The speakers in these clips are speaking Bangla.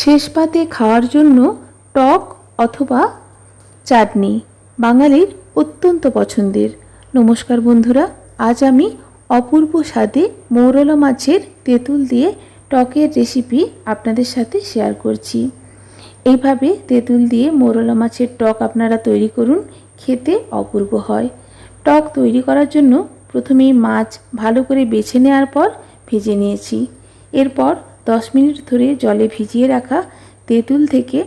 শেষ পাতে খাওয়ার জন্য টক অথবা চাটনি বাঙালির অত্যন্ত পছন্দের। নমস্কার বন্ধুরা, আজ আমি অপূর্ব স্বাদে মৌরলা মাছের তেঁতুল দিয়ে টকের রেসিপি আপনাদের সাথে শেয়ার করছি। এইভাবে তেঁতুল দিয়ে মৌরলা মাছের টক আপনারা তৈরি করুন, খেতে অপূর্ব হয়। টক তৈরি করার জন্য প্রথমেই মাছ ভালো করে বেছে নেওয়ার পর ভেজে নিয়েছি। এরপর 10 মিনিট ধরে জলে ভিজিয়ে রাখা তেঁতুল থেকে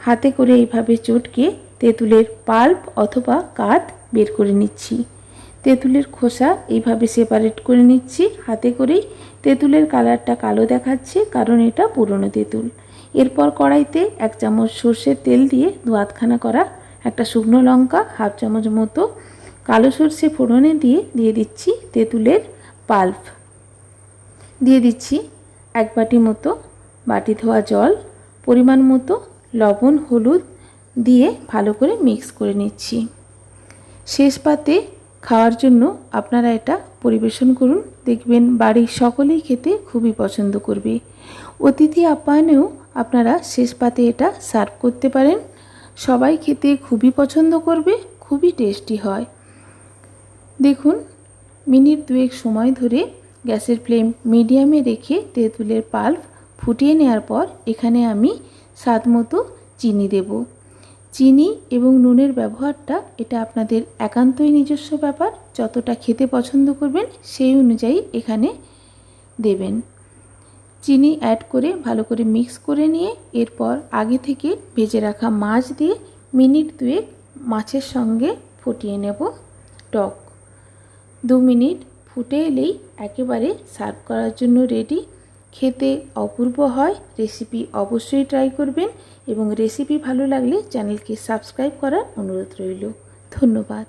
হাতে করে এইভাবে চটকে তেঁতুলের পাল্প অথবা কাঠ বের করে নিচ্ছি। তেঁতুলের খোসা এইভাবে সেপারেট করে নিচ্ছি হাতে করেই। তেঁতুলের কালারটা কালো দেখাচ্ছে কারণ এটা পুরনো তেঁতুল। এরপর কড়াইতে 1 চামচ সর্ষের তেল দিয়ে 2 আধখানা করা একটা শুকনো লঙ্কা, 1/2 চামচ মতো কালো সর্ষে ফোড়নে দিয়ে দিচ্ছি তেঁতুলের পাল্প। দিয়ে দিচ্ছি 1 বাটি মতো বাটি ধোয়া জল, পরিমাণ মতো লবণ, হলুদ দিয়ে ভালো করে মিক্স করে নিচ্ছি। শেষ পাতে খাওয়ার জন্য আপনারা এটা পরিবেশন করুন, দেখবেন বাড়ির সকলেই খেতে খুবই পছন্দ করবে। অতিথি আপ্যায়নেও আপনারা শেষ পাতে এটা সার্ভ করতে পারেন, সবাই খেতে খুবই পছন্দ করবে, খুবই টেস্টি হয়। দেখুন, মিনিট 2 সময় ধরে গ্যাসের ফ্লেম মিডিয়ামে রেখে তেঁতুলের পাল্প ফুটিয়ে নেওয়ার পর এখানে আমি স্বাদ মতো চিনি দেব। চিনি এবং নুনের ব্যবহারটা এটা আপনাদের একান্তই নিজস্ব ব্যাপার, যতটা খেতে পছন্দ করবেন সেই অনুযায়ী এখানে দেবেন। চিনি অ্যাড করে ভালো করে মিক্স করে নিয়ে এরপর আগে থেকে ভেজে রাখা মাছ দিয়ে মিনিট 2 মাছের সঙ্গে ফুটিয়ে নেব টক। 2 মিনিট ফুটে এলেই একেবারে সার্ভ করার জন্য রেডি। খেতে অপূর্ব হয়। রেসিপি অবশ্যই ট্রাই করবেন এবং রেসিপি ভালো লাগলে চ্যানেলকে সাবস্ক্রাইব করার অনুরোধ রইল। ধন্যবাদ।